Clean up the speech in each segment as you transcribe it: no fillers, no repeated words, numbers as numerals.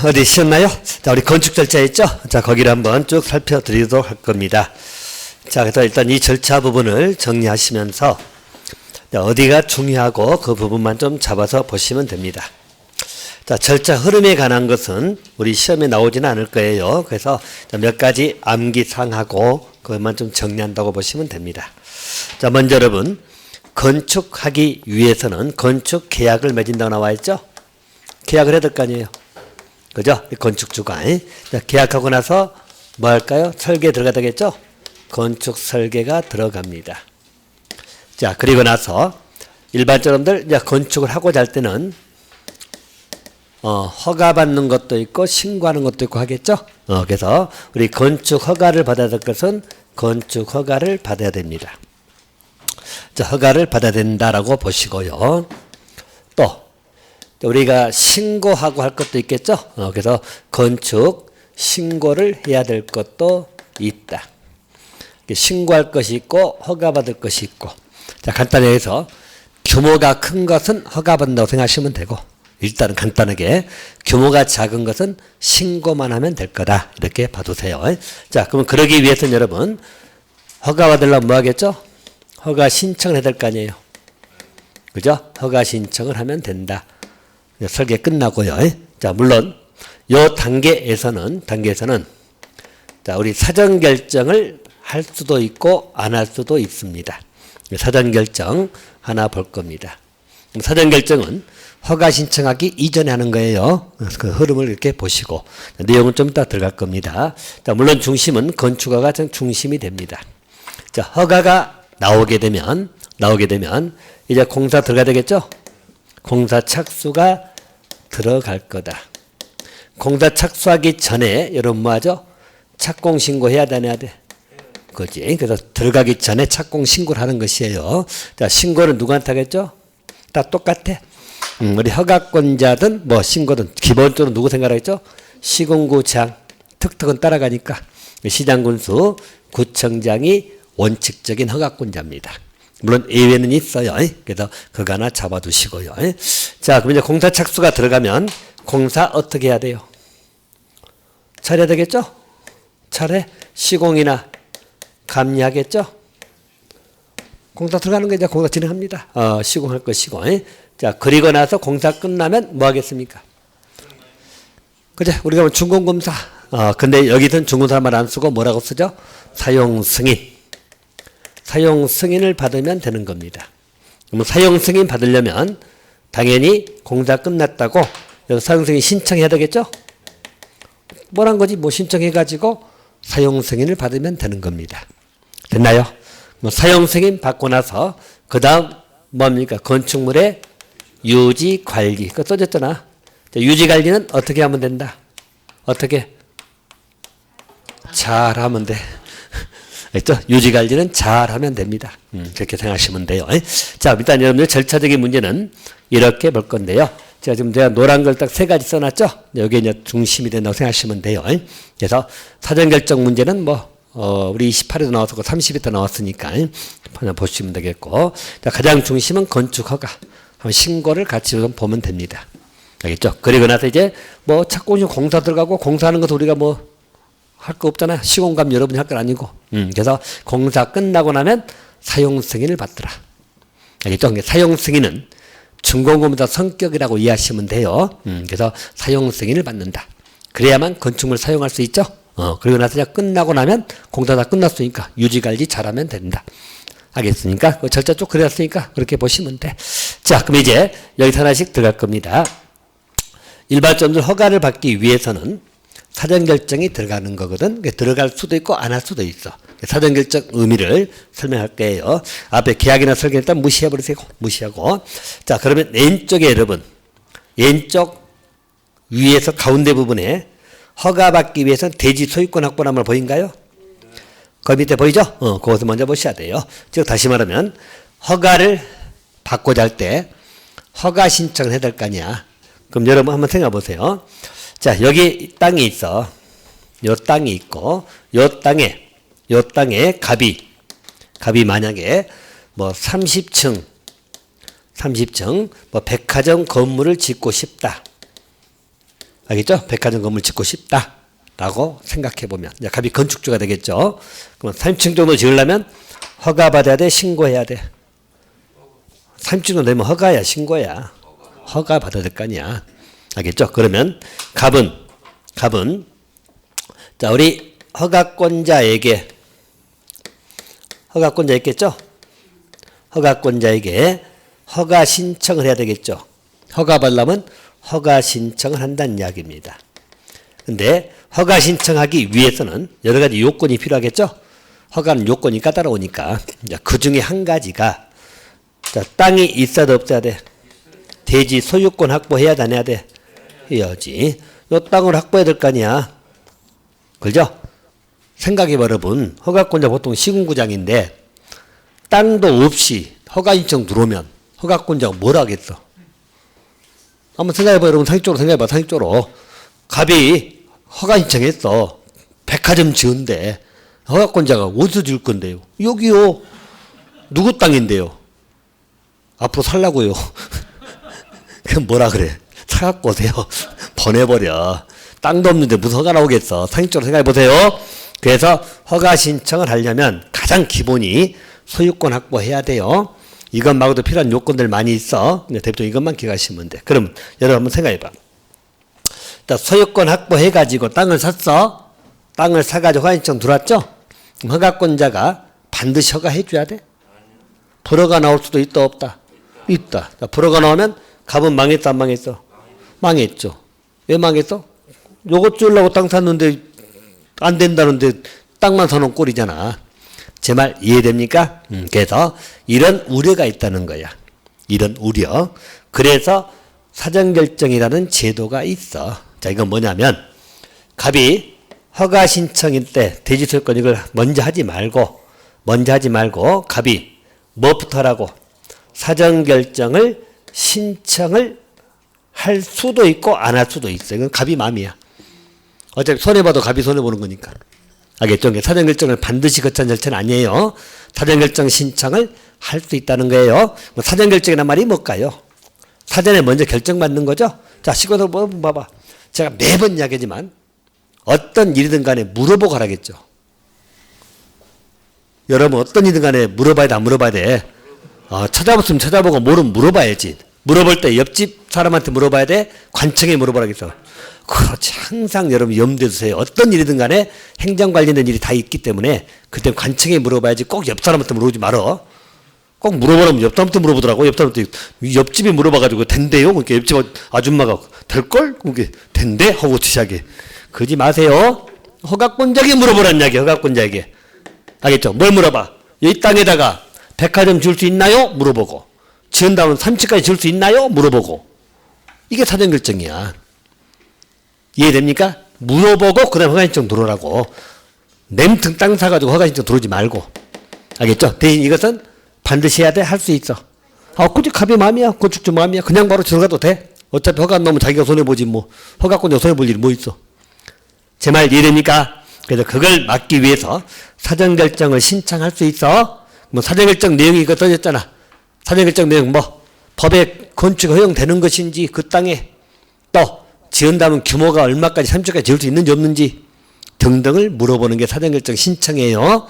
어디 쉬었나요? 자, 우리 건축 절차 있죠? 자, 거기를 한번 쭉 살펴드리도록 할 겁니다. 자, 그래서 일단 이 절차 부분을 정리하시면서 어디가 중요하고 그 부분만 좀 잡아서 보시면 됩니다. 자, 절차 흐름에 관한 것은 우리 시험에 나오지는 않을 거예요. 그래서 몇 가지 암기사항하고 그것만 좀 정리한다고 보시면 됩니다. 자, 먼저 여러분, 건축하기 위해서는 건축 계약을 맺은다고 나와 있죠? 계약을 해야 될 거 아니에요? 그죠? 건축주가. 자, 계약하고 나서 뭐 할까요? 설계 들어가야 되겠죠? 건축 설계가 들어갑니다. 자, 그리고 나서 일반적으로들 이제 건축을 하고자 할 때는 허가받는 것도 있고 신고하는 것도 있고 하겠죠? 그래서 우리 건축 허가를 받아야 될 것은 건축 허가를 받아야 됩니다. 자, 허가를 받아야 된다라고 보시고요. 또 우리가 신고하고 할 것도 있겠죠? 그래서 건축 신고를 해야 될 것도 있다. 신고할 것이 있고 허가받을 것이 있고. 자, 간단히 해서 규모가 큰 것은 허가받는다고 생각하시면 되고, 일단은 간단하게 규모가 작은 것은 신고만 하면 될 거다, 이렇게 봐두세요. 자, 그러면 그러기 위해서는 여러분 허가받으려면 뭐 하겠죠? 허가 신청을 해야 될 거 아니에요. 그죠? 허가 신청을 하면 된다. 설계 끝나고요. 자, 물론 요 단계에서는 자, 우리 사전 결정을 할 수도 있고 안 할 수도 있습니다. 사전 결정 하나 볼 겁니다. 사전 결정은 허가 신청하기 이전에 하는 거예요. 그 흐름을 이렇게 보시고 내용은 좀 이따 들어갈 겁니다. 자, 물론 중심은 건축허가 중심이 됩니다. 자, 허가가 나오게 되면 이제 공사 들어가야 되겠죠? 공사 착수가 들어갈 거다. 공사 착수하기 전에 여러분 뭐 하죠? 착공 신고해야 되냐 돼? 그지? 그래서 들어가기 전에 착공 신고를 하는 것이에요. 자, 신고는 누구한테 하겠죠? 다 똑같아. 우리 허가권자든 뭐 신고든 기본적으로 누구 생각하겠죠? 시군구장, 특특은 따라가니까 시장군수, 구청장이 원칙적인 허가권자입니다. 물론 예외는 있어요. 그래서 그거 하나 잡아두시고요. 자, 그럼 이제 공사 착수가 들어가면 공사 어떻게 해야 돼요? 잘해야 되겠죠? 잘해? 시공이나 감리하겠죠? 공사 들어가는 거 이제 공사 진행합니다. 시공할 거 시공. 자, 그리고 나서 공사 끝나면 뭐 하겠습니까? 그죠? 우리가 준공검사. 근데 여기서는 준공사 말 안 쓰고 뭐라고 쓰죠? 사용 승인. 사용 승인을 받으면 되는 겁니다. 그럼 사용 승인 받으려면 당연히 공사 끝났다고 사용 승인 신청해야 되겠죠? 뭐란 거지? 뭐 신청해가지고 사용 승인을 받으면 되는 겁니다. 됐나요? 뭐 사용 승인 받고 나서 그 다음 뭡니까? 건축물의 유지 관리. 그거 써졌잖아. 유지 관리는 어떻게 하면 된다? 어떻게? 잘 하면 돼. 그렇죠? 유지 관리는 잘 하면 됩니다. 그렇게 생각하시면 돼요. 자, 일단 여러분들 절차적인 문제는 이렇게 볼 건데요. 지금 제가 노란 걸 딱 세 가지 써놨죠? 여기에 이제 중심이 된다고 생각하시면 돼요. 그래서 사전결정 문제는 우리 28에도 나왔었고 30에도 나왔으니까 그냥 보시면 되겠고. 자, 가장 중심은 건축허가. 신고를 같이 좀 보면 됩니다. 알겠죠? 그리고 나서 이제 착공식 공사 들어가고 공사하는 것도 우리가 할 거 없잖아요. 시공감 여러분이 할 건 아니고. 그래서 공사 끝나고 나면 사용 승인을 받더라. 알겠죠? 사용 승인은 준공검사 성격이라고 이해하시면 돼요. 그래서 사용 승인을 받는다. 그래야만 건축물 사용할 수 있죠? 그리고 나서 끝나고 나면 공사 다 끝났으니까 유지관리 잘하면 된다. 알겠습니까? 그 절차 쭉 그렸으니까 그렇게 보시면 돼. 자, 그럼 이제 여기서 하나씩 들어갈 겁니다. 일반적으로 허가를 받기 위해서는 사전결정이 들어가는 거거든. 들어갈 수도 있고 안 할 수도 있어. 사전결정 의미를 설명할 거예요. 앞에 계약이나 설계 일단 무시해버리세요. 무시하고. 자, 그러면 왼쪽에 여러분, 왼쪽 위에서 가운데 부분에 허가받기 위해서는 대지 소유권 확보란 보인가요? 그 밑에 보이죠? 그것을 먼저 보셔야 돼요. 즉 다시 말하면 허가를 받고자 할 때 허가 신청을 해야 될 거 아니야. 그럼 여러분 한번 생각해 보세요. 자, 여기 땅이 있어. 요 땅이 있고 요 땅에 갑이 만약에 30층 백화점 건물을 짓고 싶다. 알겠죠? 백화점 건물 짓고 싶다라고 생각해보면 이제 갑이 건축주가 되겠죠. 그럼 3층 정도 지으려면 허가받아야 돼? 신고해야 돼? 3층 정도 되면 허가야 신고야? 허가 받아야 될 거 아니야. 알겠죠? 그러면 갑은 자 우리 허가권자에게 있겠죠? 허가권자에게 허가 신청을 해야 되겠죠. 허가 받으려면 허가 신청을 한다는 이야기입니다. 근데 허가 신청하기 위해서는 여러 가지 요건이 필요하겠죠. 허가는 요건이 까다로우니까 그 중에 한 가지가 자, 땅이 있어야 돼 없어야 돼? 대지 소유권 확보해야 돼 안 해야 돼? 해야지. 요 땅을 확보해야 될 거 아니야. 그죠? 생각해봐 여러분. 허가권자 보통 시군구장인데 땅도 없이 허가 신청 들어오면 허가권자가 뭘 하겠어? 한번 생각해봐 여러분. 상식적으로 생각해봐. 상식적으로 갑이 허가 신청했어. 백화점 지은데 허가권자가 어디서 지을 건데요? 여기요. 누구 땅인데요? 앞으로 살라고요. 그럼 뭐라 그래? 사갖고 오세요. 보내버려. 땅도 없는데 무슨 허가 나오겠어. 상식적으로 생각해보세요. 그래서 허가 신청을 하려면 가장 기본이 소유권 확보해야 돼요. 이것 말고도 필요한 요건들 많이 있어. 대표적으로 이것만 기억하시면 돼. 그럼 여러분 한번 생각해봐. 소유권 확보해가지고 땅을 샀어. 땅을 사가지고 허가 신청 들어왔죠? 그럼 허가권자가 반드시 허가해줘야 돼? 불허가 나올 수도 있다 없다? 있다. 불허가 나오면 갑은 망했어 안 망했어? 망했죠. 왜 망했어? 요것 주려고 땅 샀는데 안 된다는데 땅만 사놓은 꼴이잖아. 제 말 이해됩니까? 그래서 이런 우려가 있다는 거야. 이런 우려. 그래서 사전결정이라는 제도가 있어. 자, 이건 뭐냐면 갑이 허가 신청일 때 대지소유권 이걸 먼저 하지 말고 갑이 뭐부터 하라고? 사전결정을 신청을 할 수도 있고 안 할 수도 있어. 이건 갑이 마음이야. 어차피 손해봐도 갑이 손해보는 거니까. 알겠죠? 사전결정을 반드시 거치는 절차는 아니에요. 사전결정 신청을 할 수 있다는 거예요. 사전결정이란 말이 뭘까요? 사전에 먼저 결정받는 거죠? 자, 시골에서 봐봐. 제가 매번 이야기하지만 어떤 일이든 간에 물어보고 하라겠죠. 여러분 어떤 일이든 간에 물어봐야 돼, 안 물어봐야 돼? 찾아봤으면 찾아보고 모르면 물어봐야지. 물어볼 때 옆집 사람한테 물어봐야 돼? 관청에 물어보라겠어. 그렇지. 항상 여러분 염두에 두세요. 어떤 일이든 간에 행정 관련된 일이 다 있기 때문에 그때 관청에 물어봐야지 꼭 옆 사람한테 물어보지 말어. 꼭 물어보라면 옆 사람한테 물어보더라고. 옆 사람한테 옆집에 물어봐가지고 된대요. 그러니까 옆집 아줌마가 될걸? 그게 된대? 하고 시작해. 그러지 마세요. 허가권자에게 물어보라는 이야기. 허가권자에게. 알겠죠? 뭘 물어봐? 이 땅에다가 백화점 지을 수 있나요? 물어보고. 지은 다음은 3층까지 지을 수 있나요? 물어보고. 이게 사전결정이야. 이해됩니까? 물어보고 그 다음에 허가신청 들어오라고. 냄튼 땅 사가지고 허가신청 들어오지 말고. 알겠죠? 대신 이것은 반드시 해야 돼? 할 수 있어. 굳이 갑이 마음이야. 건축주 마음이야. 그냥 바로 들어가도 돼. 어차피 허가 안 나오면 자기가 손해보지 뭐. 허가권자 손해볼 일이 뭐 있어. 제 말 이해됩니까? 그래서 그걸 막기 위해서 사전결정을 신청할 수 있어. 뭐 사전결정 내용이 이거 써졌잖아. 사전결정 내용 뭐 법에 건축 허용되는 것인지 그 땅에 또 지은다면 규모가 얼마까지 3층까지 지을 수 있는지 없는지 등등을 물어보는 게 사전결정 신청이에요.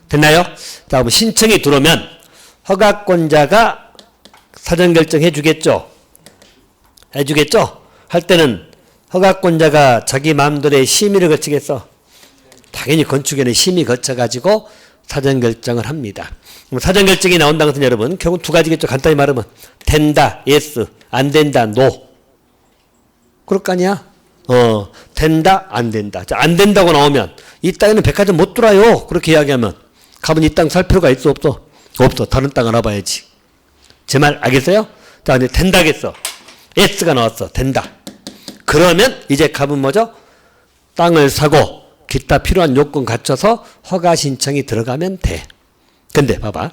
됐나요? 자, 그럼 신청이 들어오면 허가권자가 사전결정 해주겠죠? 해주겠죠? 할 때는 허가권자가 자기 마음대로의 심의를 거치겠어? 당연히 건축에는 심의 거쳐가지고 사전결정을 합니다. 사전결정이 나온다는 것은 여러분 결국 두 가지겠죠. 간단히 말하면 된다, yes, 안 된다, no. 그럴 거 아니야? 된다, 안 된다. 자, 안 된다고 나오면 이 땅에는 백화점 못 들어요. 그렇게 이야기하면 갑은 이 땅 살 필요가 있어 없어? 없어. 다른 땅 알아봐야지. 제 말 알겠어요? 자, 이제 된다겠어. yes가 나왔어. 된다. 그러면 이제 갑은 뭐죠? 땅을 사고 기타 필요한 요건 갖춰서 허가 신청이 들어가면 돼. 근데 봐봐.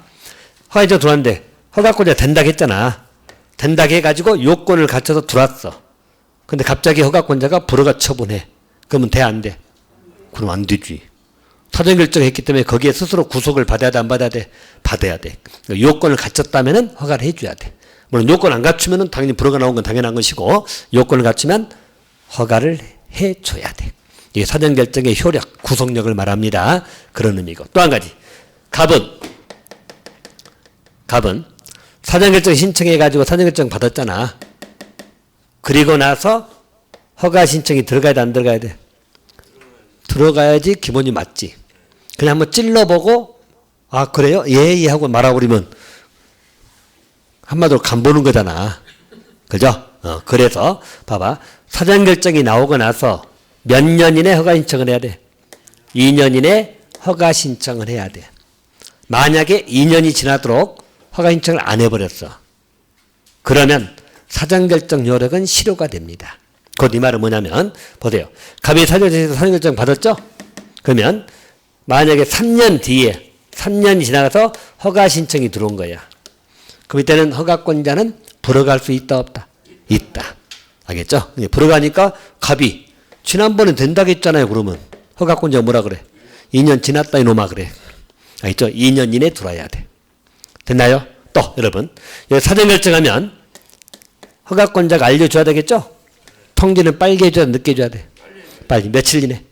허가 신청 들어왔는데 허가권자 된다고 했잖아. 된다고 해가지고 요건을 갖춰서 들어왔어. 근데 갑자기 허가권자가 불허가 처분해. 그러면 돼, 안 돼? 그럼 안 되지. 사전결정했기 때문에 거기에 스스로 구속을 받아야 돼, 안 받아야 돼? 받아야 돼. 요건을 갖췄다면 허가를 해줘야 돼. 물론 요건 안 갖추면 당연히 불허가 나온 건 당연한 것이고 요건을 갖추면 허가를 해줘야 돼. 이게 사전결정의 효력, 구속력을 말합니다. 그런 의미고. 또 한 가지. 갑은 사전결정 신청해가지고 사전결정 받았잖아. 그리고 나서 허가 신청이 들어가야 돼, 안 들어가야 돼? 들어가야지 기본이 맞지. 그냥 한번 찔러보고 아 그래요? 예 하고 말아버리면 한마디로 간보는 거잖아. 그죠? 그래서 봐봐. 사전결정이 나오고 나서 몇 년 이내 허가 신청을 해야 돼? 2년 이내 허가 신청을 해야 돼. 만약에 2년이 지나도록 허가 신청을 안 해버렸어. 그러면 사전결정 요력은 실효가 됩니다. 곧 이 말은 뭐냐면 보세요. 갑이 사전결정 받았죠? 그러면 만약에 3년 뒤에 3년이 지나가서 허가 신청이 들어온 거야. 그럼 이때는 허가권자는 불허갈 수 있다 없다? 있다. 알겠죠? 불허가니까 갑이 지난번에 된다고 했잖아요. 그러면 허가권자가 뭐라 그래? 2년 지났다 이놈아 그래. 알겠죠? 2년 이내 들어와야 돼. 됐나요? 또 여러분 여기 사전결정하면 허가권자가 알려줘야 되겠죠? 통지는 빨리 해줘야 돼? 늦게 해줘야 돼? 빨리. 며칠 이내?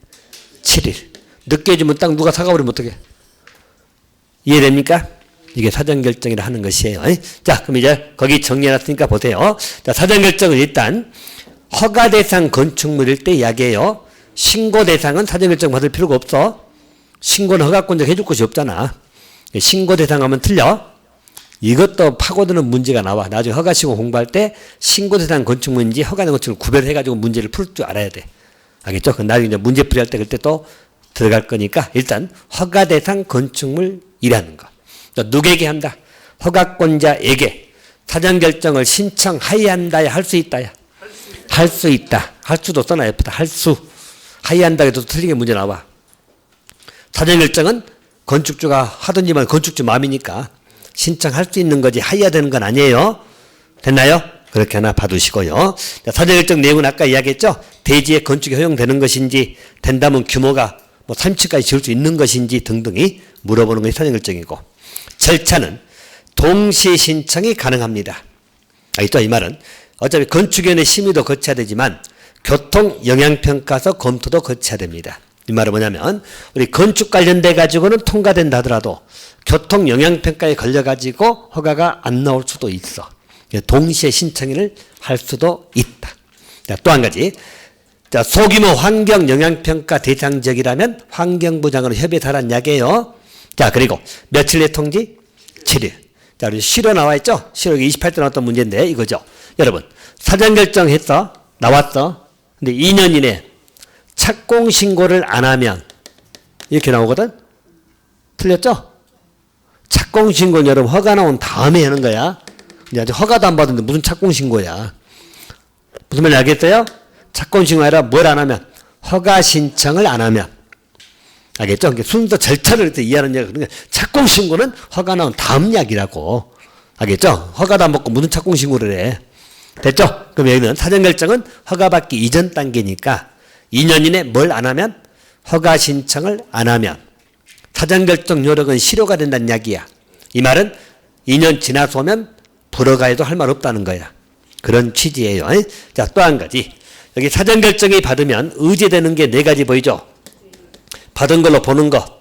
7일. 늦게 해주면 딱 누가 사가버리면 어떡해? 이해됩니까? 이게 사전결정이라 하는 것이에요. 자, 그럼 이제 거기 정리해놨으니까 보세요. 자, 사전결정은 일단 허가 대상 건축물일 때 이야기해요. 신고 대상은 사전결정 받을 필요가 없어. 신고는 허가권자가 해줄 곳이 없잖아. 신고 대상 하면 틀려. 이것도 파고드는 문제가 나와. 나중에 허가시공 공부할 때 신고 대상 건축물인지 허가된 건축물을 구별해가지고 문제를 풀 줄 알아야 돼. 알겠죠? 그 나중에 이제 문제 풀이할 때 그때 또 들어갈 거니까 일단 허가 대상 건축물이라는 거. 누구에게 한다? 허가권자에게 사전결정을 신청하여야 한다야 할 수 있다야? 할 수 있다. 할 수도 써놔 예쁘다. 할 수. 하여야 한다 해도 틀리게 문제 나와. 사전결정은 건축주가 하든지만 건축주 마음이니까 신청할 수 있는 거지 하여야 되는 건 아니에요. 됐나요? 그렇게 하나 봐두시고요. 사전결정 내용은 아까 이야기했죠. 대지에 건축이 허용되는 것인지 된다면 규모가 뭐 3층까지 지을 수 있는 것인지 등등이 물어보는 것이 사전결정이고 절차는 동시 신청이 가능합니다. 알겠죠? 이 말은 어차피 건축위원회 심의도 거쳐야 되지만 교통영향평가서 검토도 거쳐야 됩니다. 이 말은 뭐냐면 우리 건축 관련돼 가지고는 통과된다 하더라도 교통영향평가에 걸려가지고 허가가 안 나올 수도 있어. 동시에 신청을 할 수도 있다. 또 한 가지. 자, 소규모 환경영향평가 대상 지역이라면 환경부 장관으로 협의하라는 이야기예요. 자, 그리고 며칠 내 통지? 7일. 자, 우리 실효 나와 있죠? 실효 28대 나왔던 문제인데 이거죠. 여러분, 사전결정했어. 나왔어. 근데 2년 이내 착공신고를 안 하면 이렇게 나오거든? 틀렸죠? 착공신고는 여러분 허가 나온 다음에 하는 거야. 근데 아직 허가도 안 받았는데 무슨 착공신고야. 무슨 말인지 알겠어요? 착공신고 아니라 뭘 안 하면? 허가 신청을 안 하면. 알겠죠? 순서 절차를 이해하는 이야기. 그러니까 착공신고는 허가 나온 다음 이야기라고. 알겠죠? 허가도 안 받고 무슨 착공신고를 해. 됐죠? 그럼 여기는 사전결정은 허가받기 이전 단계니까 2년 이내 뭘 안 하면? 허가 신청을 안 하면 사전결정 요력은 실효가 된다는 이야기야. 이 말은 2년 지나서 오면 불허가해도 할 말 없다는 거야. 그런 취지예요. 자, 또 한 가지. 여기 사전결정이 받으면 의제되는 게 4가지 보이죠? 받은 걸로 보는 거.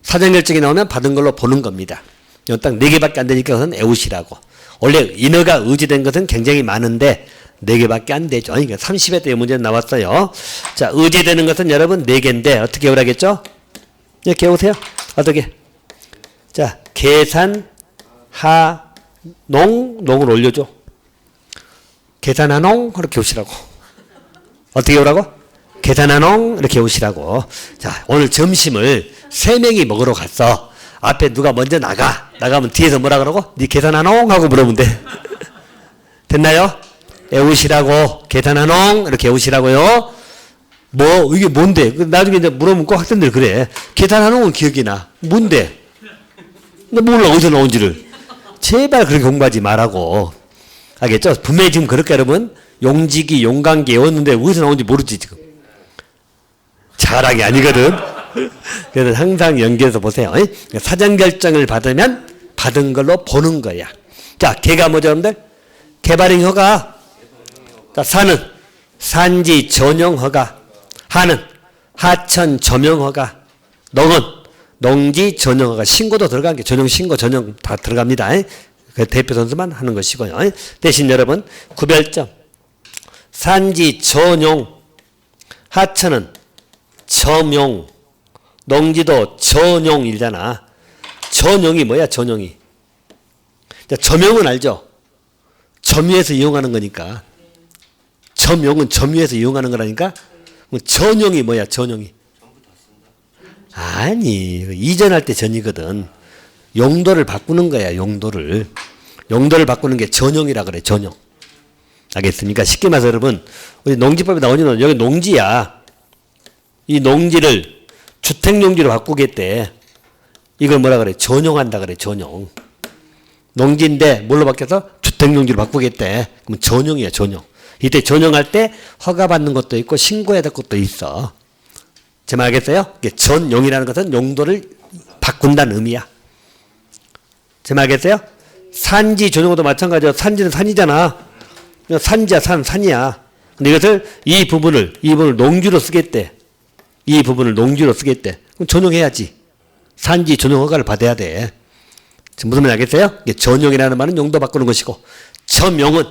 사전결정이 나오면 받은 걸로 보는 겁니다. 이건 딱 4개밖에 안 되니까 그것은 애우시라고. 원래 인허가 의지된 것은 굉장히 많은데 4개밖에 안 되죠. 그러니까 30회 때 문제 나왔어요. 자, 의지되는 것은 여러분 4개인데 어떻게 외우라겠죠? 이렇게 외우세요. 어떻게? 자, 계산, 하, 농을 올려줘. 계산하농 이렇게 오시라고. 어떻게 외우라고? 계산하농 이렇게 오시라고. 자, 오늘 점심을 3명이 먹으러 갔어. 앞에 누가 먼저 나가면 뒤에서 뭐라 그러고? 네 계산하농 하고 물어보면 돼. 됐나요? 외우시라고. 계산하농 이렇게 외우시라고요. 뭐 이게 뭔데? 나중에 이제 물어보면 꼭 학생들 그래. 계산하농은 기억이 나. 뭔데? 나 몰라 어디서 나온지를. 제발 그렇게 공부하지 말라고. 알겠죠? 분명히 지금 그렇게 여러분 용지기, 용관기 외웠는데 어디서 나온지 모르지 지금. 자랑이 아니거든. 그래서 항상 연기해서 보세요. 사전결정을 받으면 받은 걸로 보는 거야. 자, 개가 뭐죠 여러분들? 개발행 허가. 자, 산지 전용 허가. 하는 하천 점용 허가. 농은 농지 전용 허가. 신고도 들어간 게 전용 신고 전용 다 들어갑니다. 그 대표 선수만 하는 것이고요. 대신 여러분 구별점. 산지 전용. 하천은 점용. 농지도 전용이잖아. 전용이 뭐야? 전용이. 점용은 알죠? 점유해서 이용하는 거니까. 점용은 점유해서 이용하는 거라니까. 전용이 뭐야? 전용이. 아니, 이전할 때 전이거든. 용도를 바꾸는 거야. 용도를 바꾸는 게 전용이라 그래. 전용. 알겠습니까? 쉽게 말해서 여러분, 우리 농지법에 나오는 여기 농지야. 이 농지를 주택용지로 바꾸겠대. 이걸 뭐라 그래? 전용한다 그래. 전용. 농지인데 뭘로 바뀌어서 주택용지로 바꾸겠대. 그럼 전용이야. 전용. 이때 전용할 때 허가받는 것도 있고 신고해야 될 것도 있어. 제 말 알겠어요? 전용이라는 것은 용도를 바꾼다는 의미야. 제 말 알겠어요? 산지 전용도 마찬가지야. 산지는 산이잖아. 산지야. 산이야. 근데 이것을 이 부분을 농지로 쓰겠대. 이 부분을 농지로 쓰겠대. 그럼 전용해야지. 산지 전용 허가를 받아야 돼. 지금 무슨 말인지 알겠어요? 전용이라는 말은 용도 바꾸는 것이고, 점용은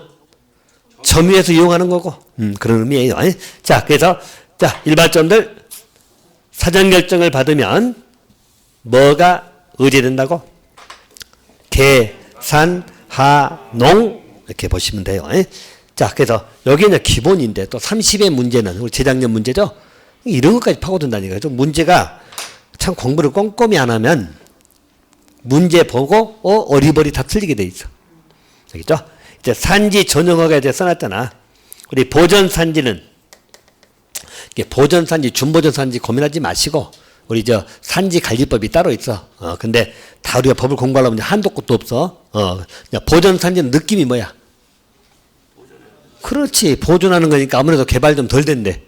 점유해서 이용하는 거고, 그런 의미예요. 자, 그래서, 자, 일반점들 사전 결정을 받으면 뭐가 의제된다고? 개, 산, 하, 농 이렇게 보시면 돼요. 자, 그래서 여기는 기본인데 또 30의 문제는 우리 재작년 문제죠. 이런 것까지 파고든다니까요. 좀 문제가 참 공부를 꼼꼼히 안 하면 문제 보고 어리버리 다 틀리게 돼 있어. 알겠죠? 이제 산지 전용허가 이제 써놨잖아. 우리 보전산지는 보전산지, 준보전산지 고민하지 마시고 우리 저 산지 관리법이 따로 있어. 근데 다 우리가 법을 공부하려면 한도 끝도 없어. 보전산지는 느낌이 뭐야? 그렇지. 보존하는 거니까 아무래도 개발 좀 덜 된대.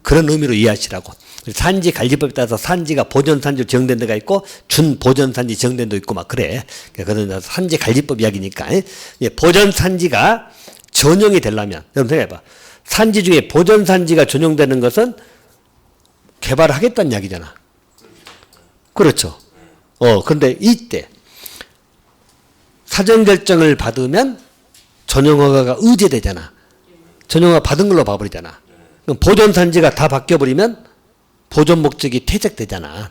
그런 의미로 이해하시라고. 산지 관리법에 따라서 산지가 보전산지로 지정된 데가 있고 준보전산지 지정된 데 있고 막 그래. 그건 산지 관리법 이야기니까. 보전산지가 전용이 되려면 여러분 생각해봐. 산지 중에 보전산지가 전용되는 것은 개발을 하겠다는 이야기잖아. 그렇죠. 근데 이때 사전결정을 받으면 전용허가가 의제되잖아. 전용허가 받은 걸로 봐버리잖아. 그럼 보존산지가 다 바뀌어버리면 보존 목적이 퇴색되잖아.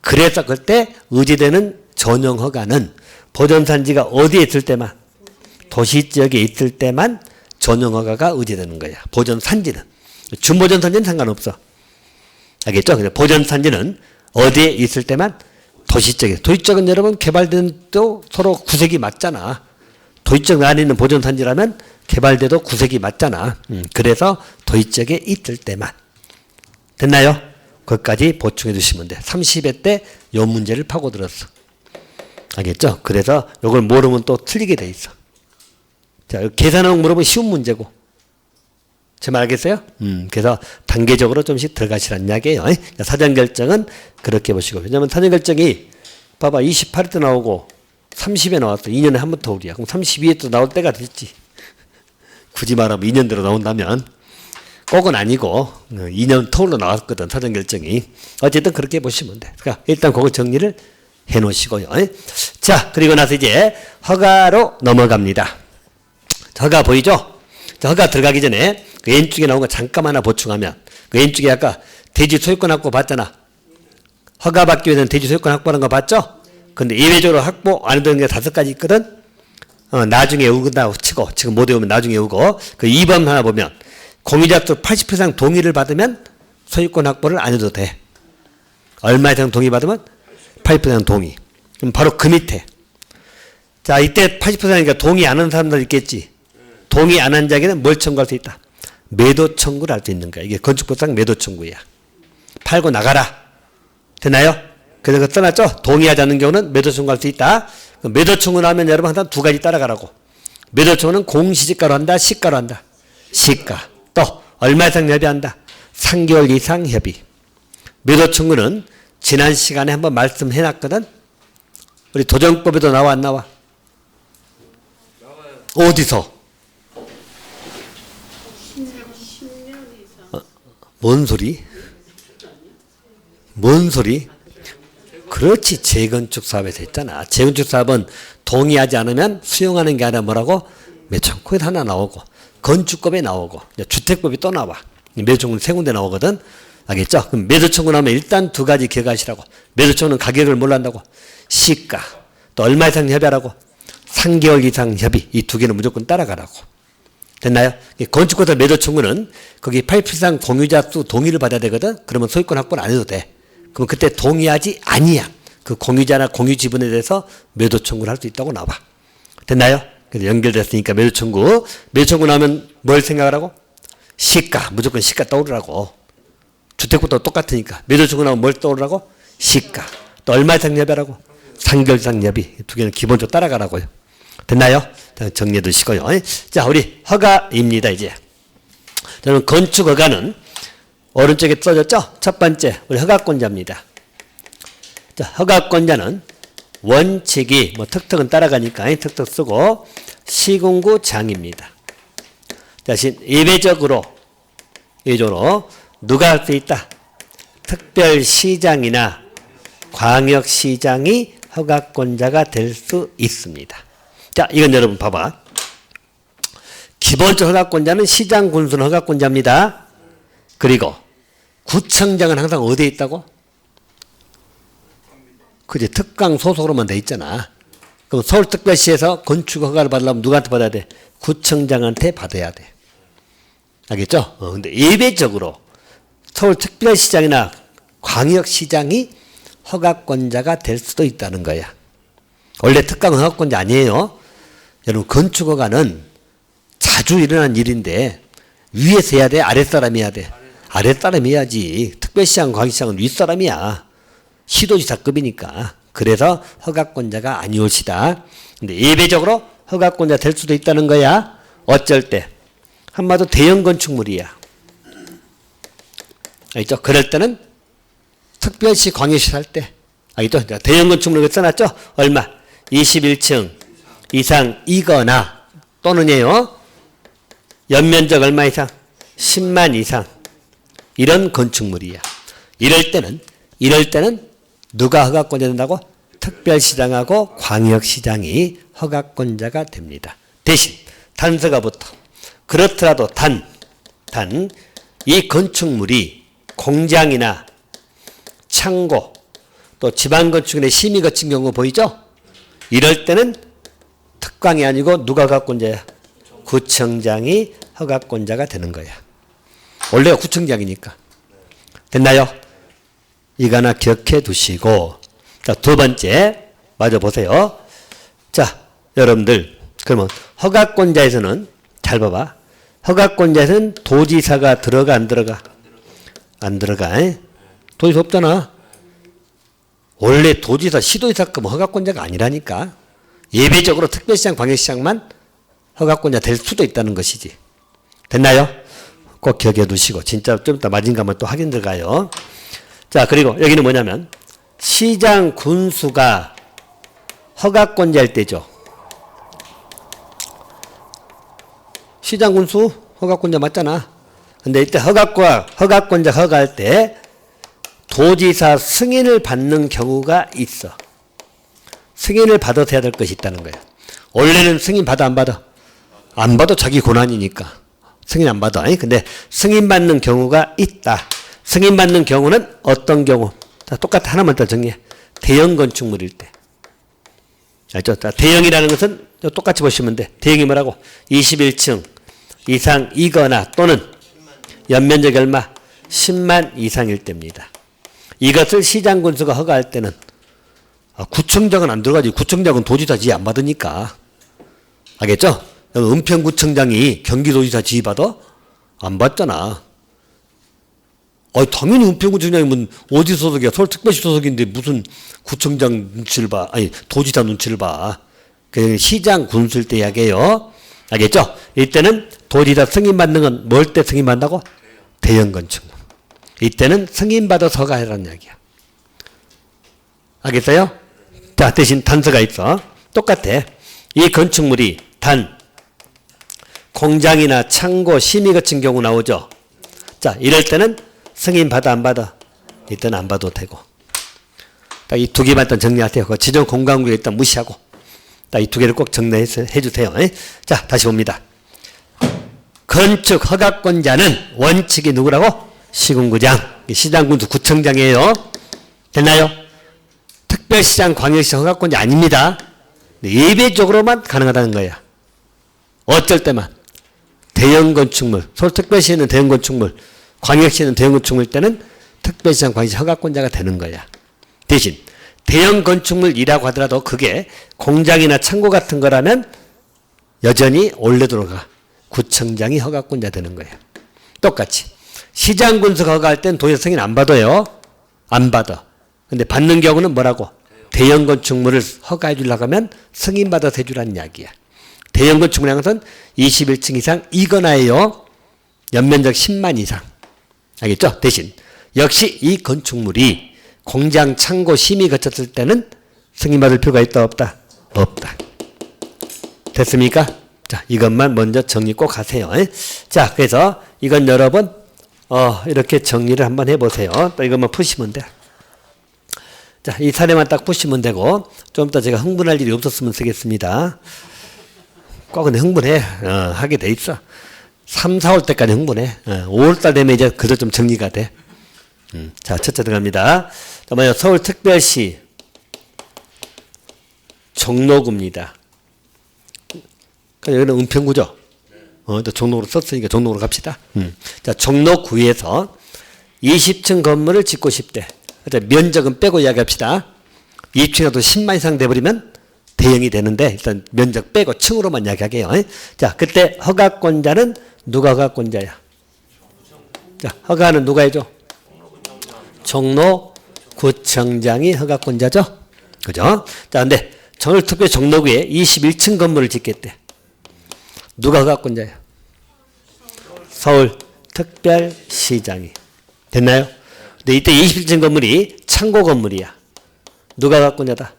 그래서 그때 의제되는 전용허가는 보존산지가 어디에 있을 때만, 도시지역에 있을 때만 전용허가가 의제되는 거야. 보존산지는. 준보존산지는 상관없어. 알겠죠? 근데 보존산지는 어디에 있을 때만 도시적에. 도시적은 여러분 개발된 또 서로 구색이 맞잖아. 도시적 안에 있는 보존산지라면 개발돼도 구색이 맞잖아. 그래서 도시적에 있을 때만. 됐나요? 거기까지 보충해 주시면 돼. 30회 때 이 문제를 파고들었어. 알겠죠? 그래서 이걸 모르면 또 틀리게 돼 있어. 자, 계산하고 물어보면 쉬운 문제고. 제 말 알겠어요? 그래서 단계적으로 좀씩 들어가시란 이야기예요. 사전결정은 그렇게 보시고. 왜냐면 사전결정이 봐봐 28회 때 나오고 30에 나왔어. 2년에 한 번 더 우리야. 그럼 32회 때 나올 때가 됐지. 굳이 말하면 2년대로 나온다면 꼭은 아니고 2년 터울로 나왔거든. 사전결정이. 어쨌든 그렇게 보시면 돼. 그러니까 일단 그거 정리를 해 놓으시고요. 자, 그리고 나서 이제 허가로 넘어갑니다. 허가 보이죠? 허가 들어가기 전에 그 왼쪽에 나온 거 잠깐 하나 보충하면 그 왼쪽에 아까 대지 소유권 확보 봤잖아. 허가 받기 위해서는 대지 소유권 확보하는 거 봤죠? 근데 예외적으로 확보 안 되는 게 5가지 있거든. 나중에 외운다고 치고 지금 못 외우면 나중에 외우고 그 2번 하나 보면 공유자수 80% 이상 동의를 받으면 소유권 확보를 안 해도 돼. 얼마 이상 동의 받으면 80% 이상 동의. 그럼 바로 그 밑에 자 이때 80%니까 동의 안 하는 사람들 있겠지. 동의 안 한 자에게는 뭘 청구할 수 있다? 매도 청구를 할 수 있는 거야. 이게 건축법상 매도 청구야. 팔고 나가라. 되나요? 그래서 그 써놨죠? 동의하지 않는 경우는 매도 청구할 수 있다. 매도 청구를 하면 여러분 항상 2가지 따라가라고. 매도 청구는 공시지가로 한다. 시가로 한다. 시가. 또 얼마 이상 협의한다. 3개월 이상 협의. 매도 청구는 지난 시간에 한번 말씀해놨거든. 우리 도정법에도 나와 안 나와? 어디서? 뭔 소리? 뭔 소리? 그렇지. 재건축 사업에서 했잖아. 재건축 사업은 동의하지 않으면 수용하는 게 아니라 뭐라고? 매도청구. 거기서 하나 나오고 건축법에 나오고 주택법이 또 나와. 매도청구는 세 군데 나오거든. 알겠죠? 그럼 매도청구 나오면 일단 두 가지 기억하시라고. 매도청구는 가격을 뭘로 한다고? 시가. 또 얼마 이상 협의하라고? 3개월 이상 협의. 이 두 개는 무조건 따라가라고. 됐나요? 건축권자 매도청구는 거기 8필상 공유자 수 동의를 받아야 되거든. 그러면 소유권 확보는 안 해도 돼. 그럼 그때 동의하지 아니야. 그 공유자나 공유 지분에 대해서 매도청구를 할 수 있다고 나와. 됐나요? 그래서 연결됐으니까 매도청구. 매도청구 나오면 뭘 생각하라고? 시가. 무조건 시가 떠오르라고. 주택부터 똑같으니까. 매도청구 나오면 뭘 떠오르라고? 시가. 또 얼마 이상 협의하라고? 3개월 이상 협의. 두 개는 기본적으로 따라가라고요. 됐나요? 정리해 두시고요. 자, 우리 허가입니다, 이제. 저는 건축 허가는 오른쪽에 써졌죠? 첫 번째, 우리 허가권자입니다. 자, 허가권자는 원칙이, 특특은 따라가니까 특특 쓰고, 시군구장입니다. 대신 예외적으로 누가 할 수 있다? 특별시장이나 광역시장이 허가권자가 될 수 있습니다. 자, 이건 여러분 봐봐. 기본적 허가권자는 시장, 군수는 허가권자입니다. 그리고 구청장은 항상 어디에 있다고? 그지, 특강 소속으로만 돼 있잖아. 그럼 서울특별시에서 건축 허가를 받으려면 누구한테 받아야 돼? 구청장한테 받아야 돼. 알겠죠? 근데 예외적으로 서울특별시장이나 광역시장이 허가권자가 될 수도 있다는 거야. 원래 특강 허가권자 아니에요. 여러분, 건축허가는 자주 일어난 일인데 위에서 해야 돼? 아랫사람이 해야 돼? 아랫사람이 해야지. 특별시장, 광역시장은 윗사람이야. 시도지사급이니까. 그래서 허가권자가 아니오시다. 근데 예외적으로 허가권자 될 수도 있다는 거야. 어쩔 때? 한마디로 대형 건축물이야. 알겠죠? 그럴 때는 특별시, 광역시 살 때. 알겠죠? 대형 건축물을 써놨죠? 얼마? 21층 이상이거나 또는요. 연면적 얼마 이상? 10만 이상. 이런 건축물이야. 이럴 때는 누가 허가권자 된다고? 특별시장하고 광역시장이 허가권자가 됩니다. 대신 단서가부터. 그렇더라도 이 건축물이 공장이나 창고 또 지방건축인의 심의 거친 경우 보이죠? 이럴 때는 특광이 아니고 누가 허가권자야? 구청장이 허가권자가 되는 거야. 원래가 구청장이니까. 됐나요? 이거 하나 기억해 두시고, 자, 두 번째 마저 보세요. 자, 여러분들, 그러면 허가권자에서는 잘 봐봐. 허가권자에서는 도지사가 들어가 안 들어가? 안 들어가. 도지사 없잖아. 원래 도지사, 시도지사급 허가권자가 아니라니까. 예외적으로 특별시장, 광역시장만 허가권자 될 수도 있다는 것이지. 됐나요? 꼭 기억해 두시고 진짜 좀 이따 마진감을 또 확인 들어가요. 자, 그리고 여기는 뭐냐면 시장 군수가 허가권자일 때죠. 시장 군수 허가권자 맞잖아. 근데 이때 허가권자 허가할 때 도지사 승인을 받는 경우가 있어. 승인을 받아서 해야 될 것이 있다는 거야. 원래는 승인 받아 안 받아? 안 받아. 자기 권한이니까. 승인 안 받아. 근데 승인 받는 경우가 있다. 승인 받는 경우는 어떤 경우? 자, 똑같아. 하나만 더 정리해. 대형 건축물일 때. 알죠? 자, 대형이라는 것은 똑같이 보시면 돼. 대형이 뭐라고? 21층 이상이거나 또는 연면적이 얼마? 10만 이상일 때입니다. 이것을 시장 군수가 허가할 때는 구청장은 안 들어가지. 구청장은 도지사 지휘 안 받으니까. 알겠죠? 은평구청장이 경기도지사 지휘 받아? 안 받잖아. 당연히 은평구청장이면 어디 소속이야? 서울특별시 소속인데 무슨 구청장 눈치를 봐. 아니, 도지사 눈치를 봐. 그 시장 군수일 때 이야기해요. 알겠죠? 이때는 도지사 승인받는 건 뭘 때 승인받는다고? 대형 건축물. 이때는 승인받아서 허가하라는 이야기야. 알겠어요? 자, 대신 단서가 있어. 똑같아. 이 건축물이 공장이나 창고, 심의 거친 경우 나오죠. 자, 이럴 때는 승인 받아 안 받아? 일단 안 받아도 되고. 딱 이 두 개만 일단 정리하세요. 그 지정 공간구역 일단 무시하고. 딱 이 두 개를 꼭 정리해 주세요. 자, 다시 봅니다. 건축 허가권자는 원칙이 누구라고? 시군구장. 시장군수 구청장이에요. 됐나요? 특별시장 광역시장 허가권자 아닙니다. 예외적으로만 가능하다는 거야. 어쩔 때만. 대형 건축물, 서울 특별시에는 대형 건축물, 광역시에는 대형 건축물 때는 특별시장 광역시 허가권자가 되는 거야. 대신 대형 건축물이라고 하더라도 그게 공장이나 창고 같은 거라면 여전히 원래대로 가. 구청장이 허가권자 되는 거예요. 똑같이 시장 군수 허가할 땐 도의사 승인 안 받아요. 안 받아. 근데 받는 경우는 뭐라고? 대형 건축물을 허가해 주려고 하면 승인 받아서 해주라는 이야기야. 대형 건축물이라는 것은 21층 이상 이거나예요. 연면적 10만 이상. 알겠죠? 대신 역시 이 건축물이 공장, 창고, 심의 거쳤을 때는 승인받을 필요가 있다 없다? 없다. 됐습니까? 자, 이것만 먼저 정리 꼭 하세요. 자, 그래서 이건 여러분 이렇게 정리를 한번 해보세요. 또 이것만 푸시면 돼. 자, 이 사례만 딱 푸시면 되고 좀 이따 제가 흥분할 일이 없었으면 쓰겠습니다. 꼭 근데 흥분해. 하게 돼 있어. 3, 4월 때까지 흥분해. 5월달 되면 이제 그저 좀 정리가 돼. 자, 첫째 들어갑니다. 자, 먼저 서울특별시 종로구입니다. 여기는 은평구죠. 또 종로구로 썼으니까 종로구로 갑시다. 자, 종로구에서 20층 건물을 짓고 싶대. 면적은 빼고 이야기합시다. 2층이라도 10만 이상 돼버리면 대형이 되는데 일단 면적 빼고 층으로만 이야기하게요. 자, 그때 허가권자는 누가 허가권자야? 자, 허가는 누가 해줘? 종로구청장이 허가권자죠? 그죠? 자, 근데 서울특별시 종로구에 21층 건물을 짓겠대. 누가 허가권자야? 서울특별시장이. 됐나요? 근데 이때 21층 건물이 창고 건물이야. 누가 허가권자다?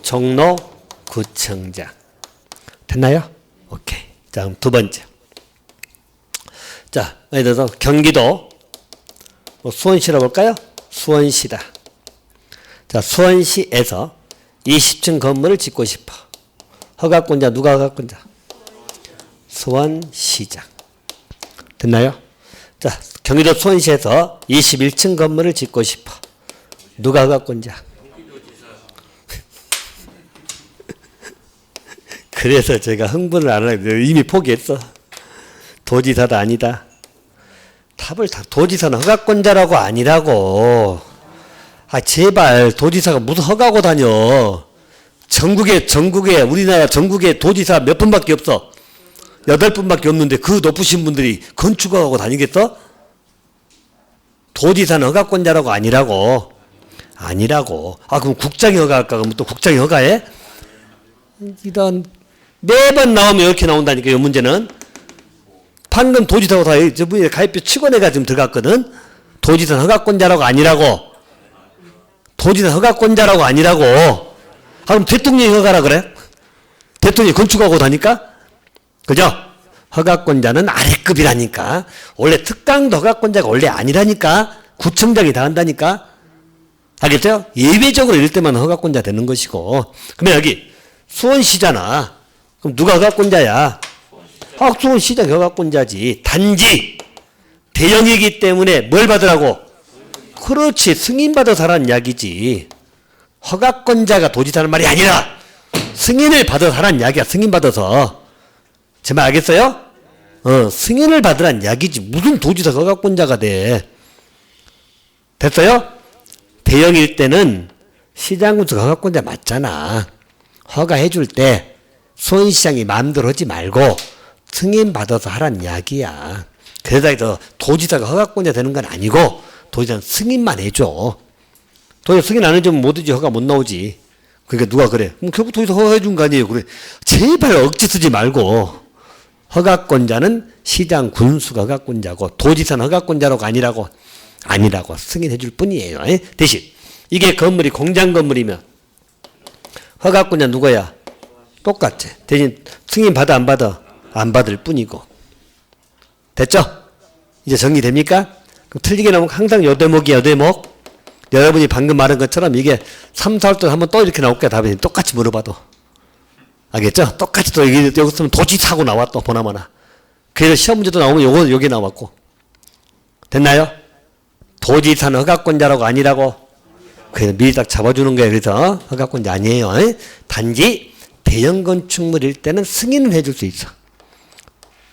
종로구청장. 됐나요? 오케이. 자, 그럼 두 번째. 자, 예를 들어서 경기도 수원시라 볼까요? 수원시다. 자, 수원시에서 20층 건물을 짓고 싶어. 허가권자 누가 허가권자? 수원시장. 됐나요? 자, 경기도 수원시에서 21층 건물을 짓고 싶어. 누가 허가권자? 그래서 제가 흥분을 안 하고 이미 포기했어. 도지사도 아니다. 답을 다 도지사는 허가권자라고 아니라고. 아, 제발 도지사가 무슨 허가고 다녀. 전국에 우리나라 전국에 도지사 몇 분밖에 없어. 8분밖에 없는데 그 높으신 분들이 건축하고 다니겠어? 도지사는 허가권자라고 아니라고. 아니라고. 아, 그럼 국장이 허가할까? 그럼 또 국장이 허가해? 이런 매번 나오면 이렇게 나온다니까. 이 문제는 방금 도지사하고 다 저분이 가입표 치고 내가 지금 들어갔거든. 도지사는 허가권자라고 아니라고. 도지사는 허가권자라고 아니라고. 아, 그럼 대통령이 허가라 그래? 대통령이 건축하고 다니까? 그죠? 허가권자는 아래급이라니까. 원래 특강도 허가권자가 원래 아니라니까. 구청장이 다 한다니까. 알겠죠? 예외적으로 이럴 때만 허가권자 되는 것이고. 그러면 여기 수원시잖아. 그럼 누가 허가권자야? 수원시장 허가권자지. 단지 대형이기 때문에 뭘 받으라고? 그렇지. 승인받아서 하라는 이야기지. 허가권자가 도지사는 말이 아니라 승인을 받아서 하라는 이야기야. 승인받아서. 제 말 알겠어요? 승인을 받으라는 이야기지. 무슨 도지사 허가권자가 돼. 됐어요? 대형일 때는 시장군수 허가권자 맞잖아. 허가해 줄 때 수원시장이 마음대로 하지 말고 승인받아서 하라는 이야기야. 그러다 해서 도지사가 허가권자 되는 건 아니고 도지사는 승인만 해줘. 도지사 승인 안 해주면 뭐든지 허가 못 나오지. 그러니까 누가 그래? 그럼 결국 도지사 허가해 준 거 아니에요. 그래. 제발 억지 쓰지 말고. 허가권자는 시장 군수가 허가권자고 도지사는 허가권자라고 아니라고 승인해 줄 뿐이에요. 대신 이게 건물이 공장 건물이면 허가권자 누구야? 똑같지. 대신 승인 받아 안 받아? 안 받을 뿐이고. 됐죠? 이제 정리됩니까? 틀리게 나오면 항상 요 대목이야, 요 대목. 여러분이 방금 말한 것처럼 이게 3, 4월 때 한번 또 이렇게 나올 거야, 답이. 똑같이 물어봐도. 알겠죠? 똑같이 또 여기 쓰면 도지사고 나와, 또 보나마나. 그래서 시험 문제도 나오면 요게 나왔고. 됐나요? 도지사는 허가권자라고 아니라고. 그래서 미리 딱 잡아주는 거예요. 그래서 허가권자 아니에요. 단지 대형 건축물일 때는 승인을 해줄 수 있어.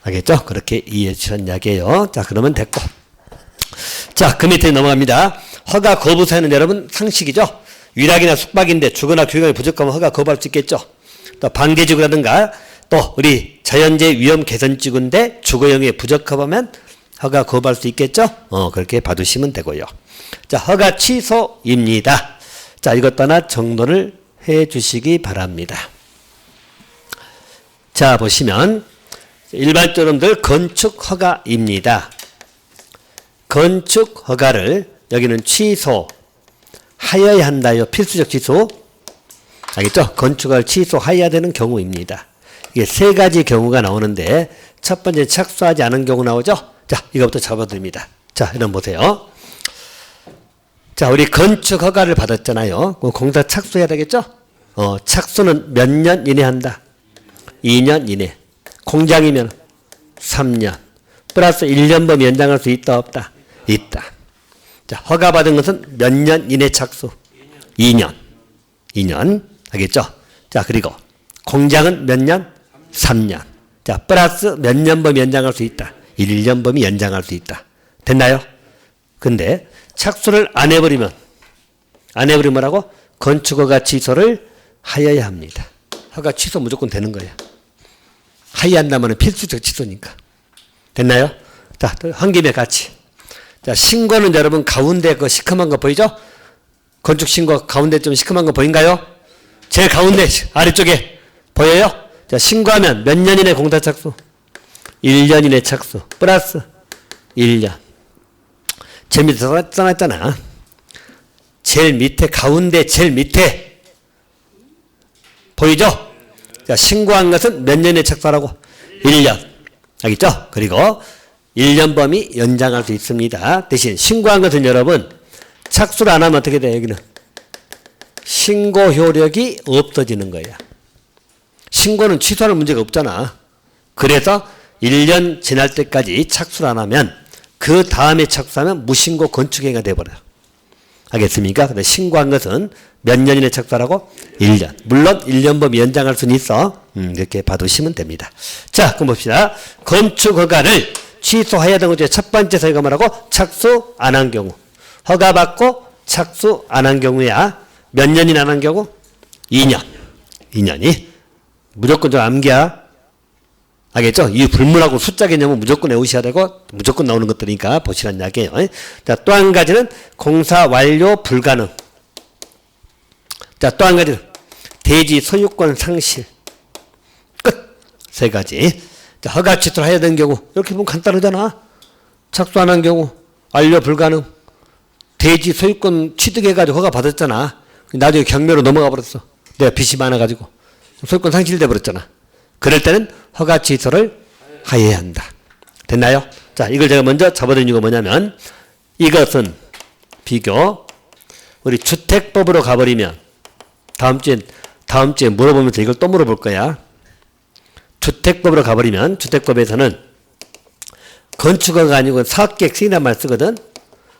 알겠죠? 그렇게 이해해 주시는 이야기예요. 자, 그러면 됐고. 자, 그 밑에 넘어갑니다. 허가 거부 사유는 여러분 상식이죠? 위락이나 숙박인데 주거나 교육이 부족하면 허가 거부할 수 있겠죠? 또 반개지구라든가 또 우리 자연재해 위험 개선지구인데 주거 영역이 부적합하면 허가 거부할 수 있겠죠? 그렇게 봐두시면 되고요. 자, 허가 취소입니다. 자, 이것 하나 정돈을 해 주시기 바랍니다. 자, 보시면 일반적으로들 건축 허가입니다. 건축 허가를 여기는 취소하여야 한다요. 필수적 취소. 알겠죠? 건축을 취소하여야 되는 경우입니다. 이게 세 가지 경우가 나오는데 첫 번째 착수하지 않은 경우 나오죠? 자, 이것부터 잡아드립니다. 자, 이런 보세요. 자, 우리 건축 허가를 받았잖아요. 공사 착수해야 되겠죠? 착수는 몇 년 이내 한다? 2년 이내. 공장이면 3년. 플러스 1년 범위 연장할 수 있다, 없다? 있다. 자, 허가받은 것은 몇 년 이내 착수? 2년. 2년. 알겠죠? 자, 그리고 공장은 몇 년? 3년. 자, 플러스 몇 년 범위 연장할 수 있다? 1년 범위 연장할 수 있다. 됐나요? 근데 착수를 안 해버리면 뭐라고? 건축허가 취소를 하여야 합니다. 허가 취소 무조건 되는 거예요. 하여야 한다면 필수적 취소니까. 됐나요? 자, 한 김에 같이. 자, 신고는 여러분 가운데 그 시커먼 거 보이죠? 건축 신고 가운데 좀 시커먼 거 보인가요? 제일 가운데 아래쪽에 보여요? 자, 신고하면 몇 년 이내 공사 착수? 1년 이내 착수. 플러스 1년. 제일 밑에 써놨잖아. 제일 밑에 가운데 제일 밑에 보이죠? 자, 신고한 것은 몇 년에 착수하라고? 1년. 알겠죠? 그리고 1년 범위 연장할 수 있습니다. 대신 신고한 것은 여러분 착수를 안 하면 어떻게 돼요? 여기는 신고 효력이 없어지는 거야. 신고는 취소하는 문제가 없잖아. 그래서 1년 지날 때까지 착수를 안 하면 그 다음에 착수하면 무신고 건축행위가 돼버려요. 알겠습니까? 근데 신고한 것은 몇 년 이내 착수하라고? 1년. 물론 1년 범위 연장할 수는 있어. 이렇게 봐두시면 됩니다. 자, 그럼 봅시다. 건축허가를 취소해야 되는 것 중에 첫 번째 사유가 뭐라고? 착수 안 한 경우. 허가받고 착수 안 한 경우야. 몇 년이 안 한 경우? 2년. 2년이. 무조건 좀 암기야. 알겠죠? 이 불문하고 숫자 개념은 무조건 외우셔야 되고 무조건 나오는 것들이니까 보시라는 이야기예요. 자, 또 한 가지는 공사 완료 불가능. 자, 또 한 가지는 대지 소유권 상실. 끝. 세 가지. 자, 허가 취소를 해야 되는 경우 이렇게 보면 간단하잖아. 착수 안 한 경우 완료 불가능. 대지 소유권 취득해가지고 허가 받았잖아. 나중에 경매로 넘어가 버렸어. 내가 빚이 많아가지고 소유권 상실돼 버렸잖아. 그럴 때는 허가 취소를 하여야 한다. 됐나요? 자, 이걸 제가 먼저 잡아드린 이유가 뭐냐면 이것은 비교 우리 주택법으로 가버리면 다음 주에 물어보면서 이걸 또 물어볼 거야. 주택법으로 가버리면 주택법에서는 건축허가 아니고 사업계획 승인이란 말 쓰거든.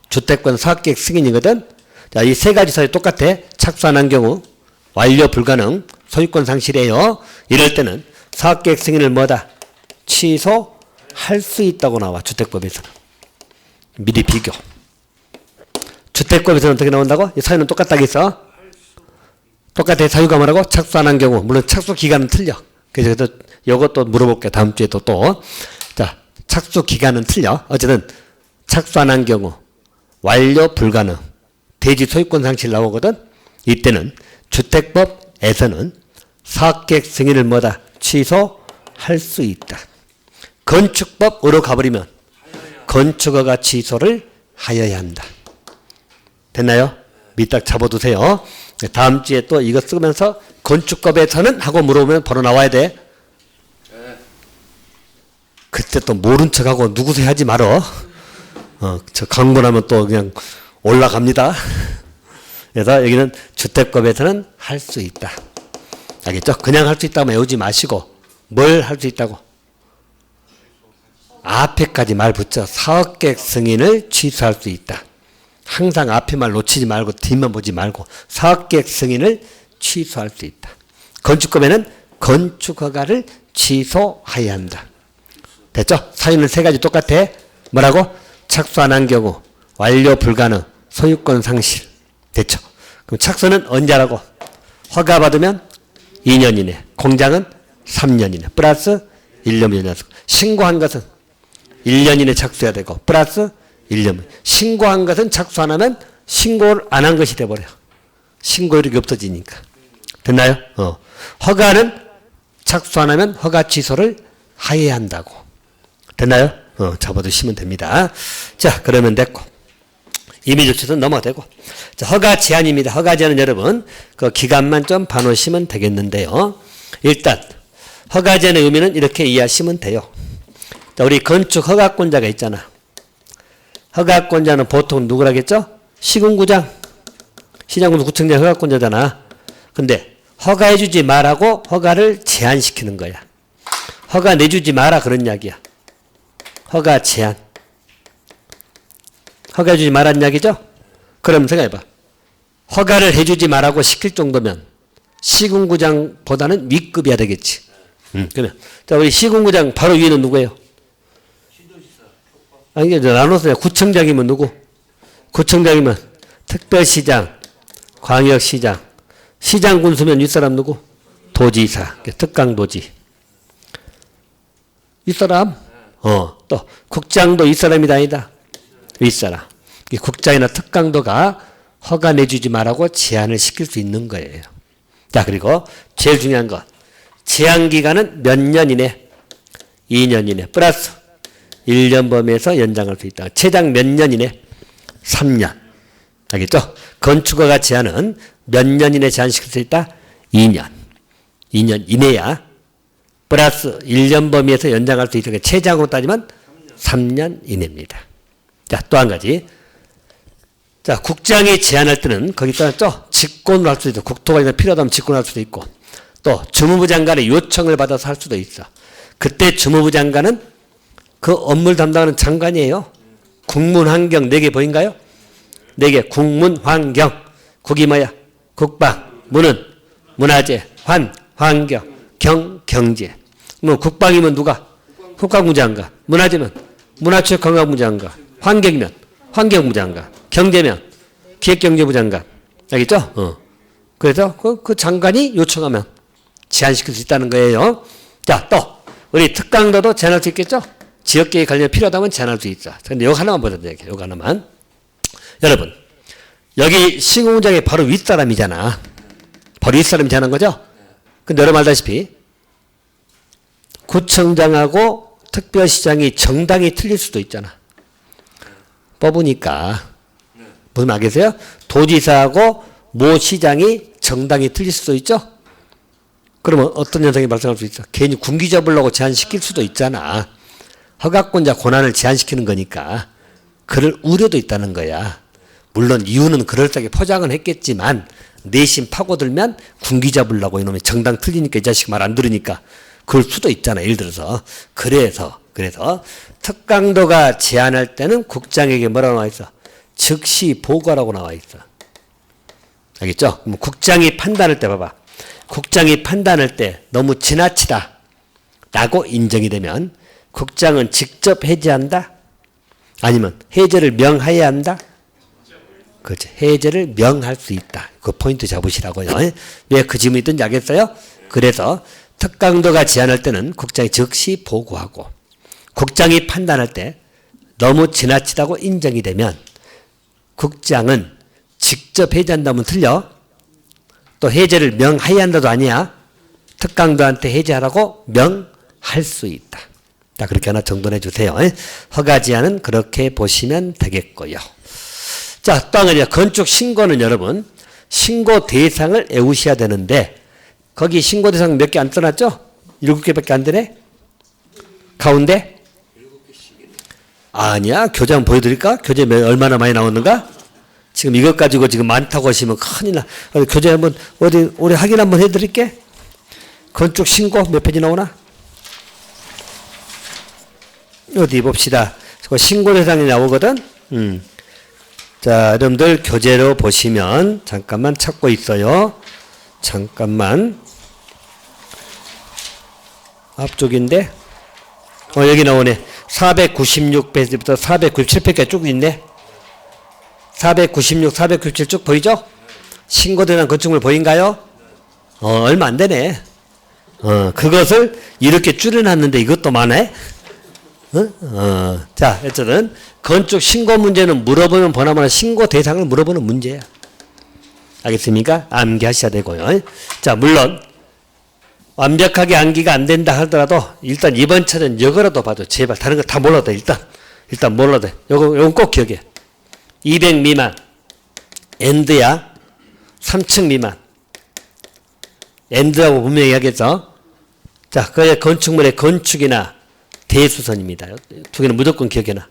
주택권 사업계획 승인이거든. 자, 이 세 가지 사유 똑같아. 착수 안 한 경우 완료 불가능 소유권 상실이에요. 이럴 때는 사업계획 승인을 뭐다? 취소할 수 있다고 나와. 주택법에서는. 미리 비교. 주택법에서는 어떻게 나온다고? 이 사유는 똑같다겠어. 똑같아. 사유가 뭐라고? 착수 안 한 경우. 물론 착수 기간은 틀려. 그래서 이것도 물어볼게. 다음 주에도 또. 자, 착수 기간은 틀려. 어쨌든 착수 안 한 경우 완료 불가능 대지 소유권 상실 나오거든. 이때는 주택법에서는 사업계획 승인을 뭐다? 취소할 수 있다. 건축법으로 가버리면 건축허가 취소를 하여야 한다. 됐나요? 밑딱 잡아두세요. 다음 주에 또 이거 쓰면서 건축법에서는 하고 물어보면 바로 나와야 돼. 그때 또 모른 척하고 누구세요 하지 말어. 저 광고 나면 또 그냥 올라갑니다. 그래서 여기는 주택법에서는 할 수 있다. 알겠죠? 그냥 할 수 있다고 외우지 마시고 뭘 할 수 있다고? 앞에까지 말 붙여 사업계획 승인을 취소할 수 있다. 항상 앞에 말 놓치지 말고 뒤만 보지 말고 사업계획 승인을 취소할 수 있다. 건축법에는 건축허가를 취소해야 한다. 됐죠? 사유는 세 가지 똑같아. 뭐라고? 착수 안 한 경우 완료 불가능, 소유권 상실. 됐죠? 그럼 착수는 언제 하라고? 허가 받으면 2년 이내, 공장은 3년 이내, 플러스 1년 이내. 신고한 것은 1년 이내 착수해야 되고, 플러스 1년. 신고한 것은 착수 안 하면 신고를 안 한 것이 돼버려. 신고율이 없어지니까. 됐나요? 허가는 착수 안 하면 허가 취소를 해야 한다고. 됐나요? 접어두시면 됩니다. 자, 그러면 됐고. 임의조치는 넘어가 되고. 자, 허가 제한입니다. 허가 제한은 여러분, 그 기간만 좀 봐놓으시면 되겠는데요. 일단, 허가 제한의 의미는 이렇게 이해하시면 돼요. 자, 우리 건축 허가권자가 있잖아. 허가권자는 보통 누구라겠죠? 시군구장. 시장군수 구청장 허가권자잖아. 근데 허가해주지 말라고 허가를 제한시키는 거야. 허가 내주지 마라 그런 이야기야. 허가 제한. 허가해주지 말란 이야기죠? 그럼 생각해봐. 허가를 해주지 말라고 시킬 정도면 시군구장보다는 윗급이야 되겠지. 그러면 자, 우리 시군구장 바로 위에는 누구예요? 아니, 이제 나눠서 구청장이면 누구? 구청장이면 특별시장, 광역시장, 시장군수면 윗사람 누구? 도지사, 특강도지. 윗사람? 또 국장도 윗사람이다 아니다. 윗사람. 국장이나 특강도가 허가 내주지 말라고 제한을 시킬 수 있는 거예요. 자, 그리고 제일 중요한 것. 제한기간은 몇 년 이내? 2년 이내. 플러스 1년 범위에서 연장할 수 있다. 최장 몇 년 이내? 3년. 알겠죠? 건축허가 제한은 몇 년 이내 제한시킬 수 있다? 2년. 2년 이내야. 플러스 1년 범위에서 연장할 수 있다. 최장으로 따지면 3년 이내입니다. 자, 또 한 가지. 자, 국장이 제한할 때는 거기 떠났죠? 직권으로 할 수도 있고, 국토관리가 필요하다면 직권을 할 수도 있고, 또 주무부 장관의 요청을 받아서 할 수도 있어. 그때 주무부 장관은 그 업무를 담당하는 장관이에요. 국문환경 4개 보인가요? 4개. 국문환경. 국이 뭐야? 국방. 문은 문화재. 환경. 경제. 뭐 국방이면 누가? 국방부 장관. 문화재면 문화체육관광부 장관. 환경이면 환경부 장관. 경제면 기획경제부 장관. 알겠죠? 그래서 그 장관이 요청하면 제한시킬 수 있다는 거예요. 자, 또 우리 특강도도 제한할 수 있겠죠? 지역계획 관련 필요하다면 제한할 수 있어. 근데 이거 하나만 보자. 이거 하나만. 여러분, 여기 시공장의 바로 윗사람이잖아. 바로 윗사람이 제한한 거죠? 근데 여러분 알다시피 구청장하고 특별시장이 정당이 틀릴 수도 있잖아. 뽑으니까. 무슨 말 계세요? 도지사하고 모 시장이 정당이 틀릴 수도 있죠? 그러면 어떤 현상이 발생할 수 있어? 괜히 군기 잡으려고 제한시킬 수도 있잖아. 허가권자 권한을 제한시키는 거니까. 그럴 우려도 있다는 거야. 물론 이유는 그럴싸하게 포장은 했겠지만 내심 파고들면 군기 잡으려고 이놈이 정당 틀리니까 이 자식 말 안 들으니까 그럴 수도 있잖아. 예를 들어서. 그래서 특강도가 제한할 때는 국장에게 뭐라고 나와 있어? 즉시 보고라고 나와 있어. 알겠죠? 그럼 국장이 판단할 때 봐봐. 국장이 판단할 때 너무 지나치다 라고 인정이 되면 국장은 직접 해제한다? 아니면 해제를 명하여야 한다? 그렇죠. 해제를 명할 수 있다. 그 포인트 잡으시라고요. 왜 그 질문이 있던지 알겠어요? 그래서 특강도가 제한할 때는 국장이 즉시 보고하고 국장이 판단할 때 너무 지나치다고 인정이 되면 국장은 직접 해제한다면 틀려. 또 해제를 명하여야 한다도 아니야. 특강도한테 해제하라고 명할 수 있다. 자, 그렇게 하나 정돈해 주세요. 허가 제한은 그렇게 보시면 되겠고요. 자, 또 한 가지 건축 신고는 여러분 신고 대상을 외우셔야 되는데 거기 신고 대상 몇 개 안 써놨죠? 7개밖에 안 되네? 가운데? 아니야. 교재 한번 보여드릴까? 교재 얼마나 많이 나오는가? 지금 이것 가지고 지금 많다고 하시면 큰일 나. 교재 한번 우리 확인 한번 해드릴게. 건축 신고 몇 페이지 나오나? 어디 봅시다. 신고 대상이 나오거든. 자, 여러분들 교재로 보시면 잠깐만 찾고 있어요. 잠깐만. 앞쪽인데. 여기 나오네. 496페이지부터 497페이지까지 쭉 있네. 496, 497 쭉 보이죠? 신고대상 건축물 보인가요? 얼마 안 되네. 그것을 이렇게 줄여놨는데 이것도 많네. 자, 어쨌든 건축 신고 문제는 물어보면 보나마나 신고 대상을 물어보는 문제야. 알겠습니까? 암기하셔야 되고요. 자, 물론 완벽하게 암기가 안 된다 하더라도 일단 이번 차는 이거라도 봐도 제발 다른 거 다 몰라도 일단 몰라도 돼. 요건 꼭 기억해. 200 미만 엔드야. 3층 미만 엔드라고 분명히 하겠죠. 자, 그의 건축물의 건축이나 대수선입니다. 두 개는 무조건 기억해놔.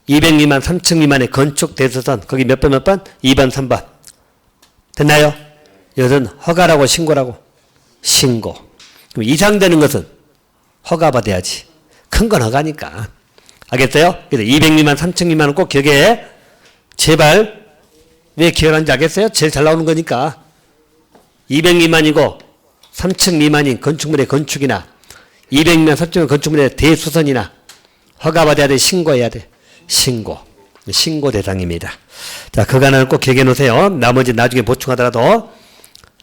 200 미만 3층 미만의 건축 대수선 거기 몇 번 2번 3번 됐나요? 이것은 허가라고 신고라고? 신고. 그럼 이상되는 것은 허가받아야지. 큰 건 허가니까. 알겠어요? 그래서 200 미만 3층 미만은 꼭 기억해. 제발. 왜 기억하는지 알겠어요? 제일 잘 나오는 거니까. 200 미만이고 3층 미만인 건축물의 건축이나 200 미만 3층 건축물의 대수선이나 허가받아야 돼. 신고해야 돼. 신고. 신고 대상입니다. 자, 그거 하나는 꼭 기억해 놓으세요. 나머지 나중에 보충하더라도.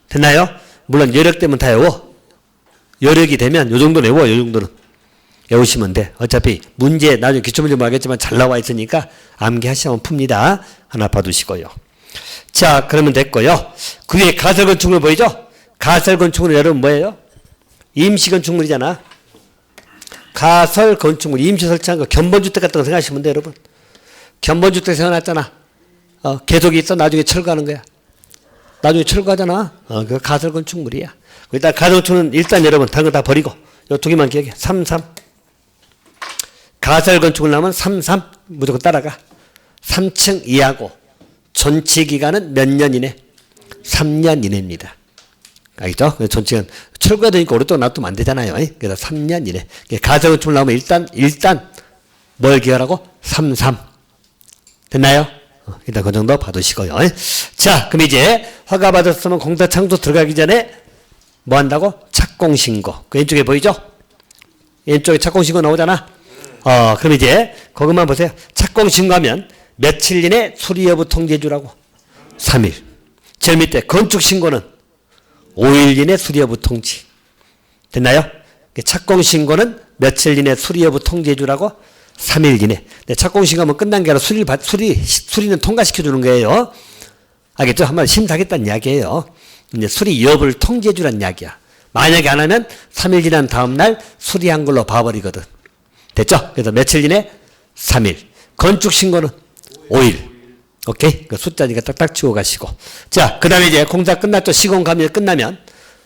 됐나요? 물론 여력되면 다 외워. 여력이 되면 요 정도 외워. 요 정도는. 외우시면 돼. 어차피 문제 나중에 기초문제 뭐 하겠지만 잘 나와 있으니까 암기하시면 풉니다. 하나 봐두시고요. 자, 그러면 됐고요. 그 위에 가설건축물 보이죠? 가설건축물은 여러분 뭐예요? 임시건축물이잖아. 가설건축물 임시 설치한 거 견본주택 같은 거 생각하시면 돼 여러분. 견본주택 세워놨잖아. 계속 있어. 나중에 철거하는 거야. 나중에 철거하잖아. 그 가설건축물이야. 일단 가설건축물은 일단 여러분 다른 거 다 버리고 요 두 개만 기억해. 33. 가설건축을 나오면 33 무조건 따라가. 3층 이하고 존치기간은 몇 년 이내? 3년 이내입니다. 알겠죠? 존치기간 철거가 되니까 오랫동안 놔두면 안 되잖아요. 그래서 3년 이내. 가설건축을 나오면 일단 뭘 기억하라고? 33. 됐나요? 일단 그 정도 봐두시고요. 자, 그럼 이제 허가 받았으면 공사 창조 들어가기 전에 뭐 한다고? 착공신고. 그 왼쪽에 보이죠? 왼쪽에 착공신고 나오잖아. 그럼 이제 그것만 보세요. 착공신고하면 며칠 이내 수리 여부 통지해주라고? 3일. 제일 밑에 건축신고는 5일 이내 수리 여부 통지. 됐나요? 착공신고는 며칠 이내 수리 여부 통지해주라고? 3일 이내. 착공신고하면 끝난 게 아니라 수리는 통과시켜주는 거예요. 알겠죠? 한번 심사하겠다는 이야기예요. 이제 수리 여부를 통지해주라는 이야기야. 만약에 안 하면 3일 지난 다음날 수리한 걸로 봐버리거든. 됐죠? 그래서 며칠 이내? 3일. 건축신고는 5일. 오케이? 그 숫자니까 딱딱 치고 가시고. 자, 그 다음에 이제 공사 끝났죠? 시공감이 끝나면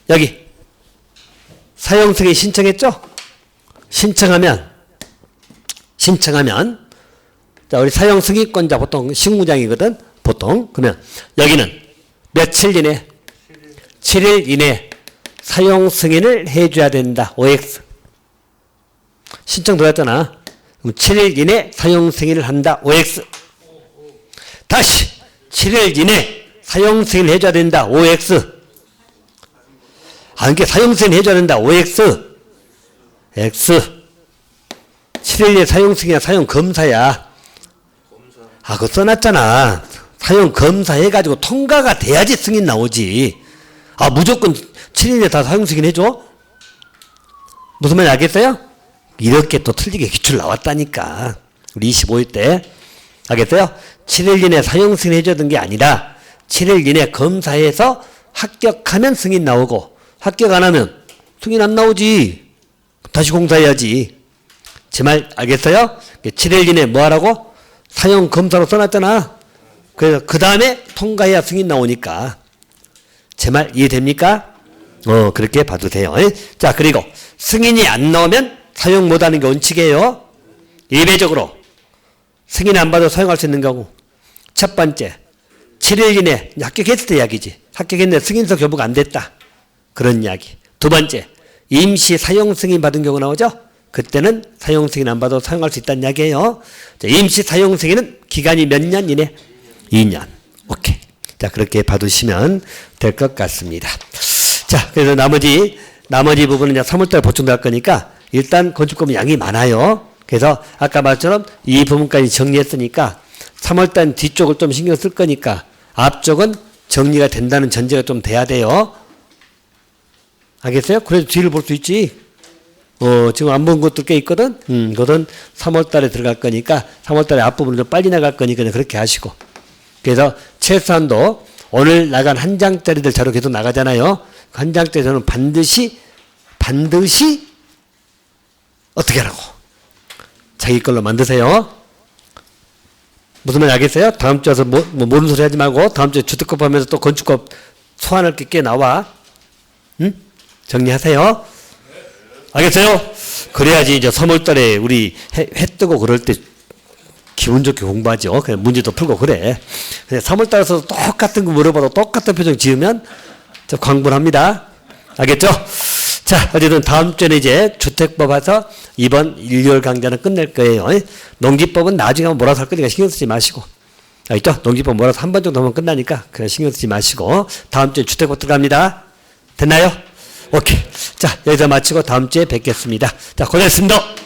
여기 사용승인 신청했죠? 신청하면 자, 우리 사용승인권자 보통 신고장이거든. 보통. 그러면 여기는 며칠 이내? 7일 이내 사용승인을 해줘야 된다. OX. 신청 들어갔잖아. 그럼 7일 이내 사용승인을 한다. OX. 다시 7일 이내 사용승인을 해줘야 된다. OX. 이게 사용승인 해줘야 된다. OX. X. 7일 이내 사용승인이야. 사용검사야. 그거 써놨잖아. 사용검사 해가지고 통과가 돼야지 승인 나오지. 무조건 7일에 다 사용승인 해줘? 무슨 말인지 알겠어요? 이렇게 또 틀리게 기출 나왔다니까. 우리 25일 때. 알겠어요? 7일 이내 사용승인 해주던 게 아니라 7일 이내 검사해서 합격하면 승인 나오고 합격 안 하면 승인 안 나오지. 다시 공사해야지. 제 말 알겠어요? 7일 이내 뭐 하라고? 사용검사로 써놨잖아. 그래서 그 다음에 통과해야 승인 나오니까. 제 말 이해됩니까? 그렇게 봐도 돼요. 자, 그리고 승인이 안 나오면 사용 못하는 게 원칙이에요. 예외적으로 승인 안 받아도 사용할 수 있는 거고, 첫 번째 7일 이내 합격했을 때 이야기지. 합격했는데 승인서 교부가 안 됐다. 그런 이야기. 두 번째 임시 사용 승인 받은 경우 나오죠. 그때는 사용 승인 안 받아도 사용할 수 있다는 이야기예요. 자, 임시 사용 승인은 기간이 몇 년 이내? 2년. 오케이. 자, 그렇게 받으시면 될 것 같습니다. 자, 그래서 나머지 부분은 이제 3월달에 보충될 거니까 일단 건축법은 양이 많아요. 그래서 아까 말처럼 이 부분까지 정리했으니까 3월달 뒤쪽을 좀 신경 쓸 거니까 앞쪽은 정리가 된다는 전제가 좀 돼야 돼요. 알겠어요? 그래도 뒤를 볼 수 있지. 지금 안 본 것도 꽤 있거든. 그것은 3월달에 들어갈 거니까 3월달에 앞부분을 좀 빨리 나갈 거니까 그렇게 하시고. 그래서 최소한도 오늘 나간 한 장짜리들 자료 계속 나가잖아요. 한 장짜리는 반드시 어떻게 하라고? 자기 걸로 만드세요. 무슨 말인지 알겠어요? 다음 주에 와서 모르는 소리 하지 말고 다음 주에 주택법 하면서 또 건축법 소환할 게 꽤 나와. 응? 정리하세요. 알겠어요? 그래야지 이제 3월달에 우리 해 뜨고 그럴 때 기분 좋게 공부하죠. 그냥 문제도 풀고 그래. 3월달에서 똑같은 거 물어봐도 똑같은 표정 지으면 저 광분합니다. 알겠죠? 자, 어쨌든 다음 주에는 이제 주택법 와서 이번 1개월 강좌는 끝낼 거예요. 농지법은 나중에 한번 몰아서 할 거니까 신경 쓰지 마시고. 알겠죠? 농지법 몰아서 한 번 정도 하면 끝나니까 그냥 신경 쓰지 마시고 다음 주에 주택법 들어갑니다. 됐나요? 오케이. 자, 여기서 마치고 다음 주에 뵙겠습니다. 자, 고생했습니다.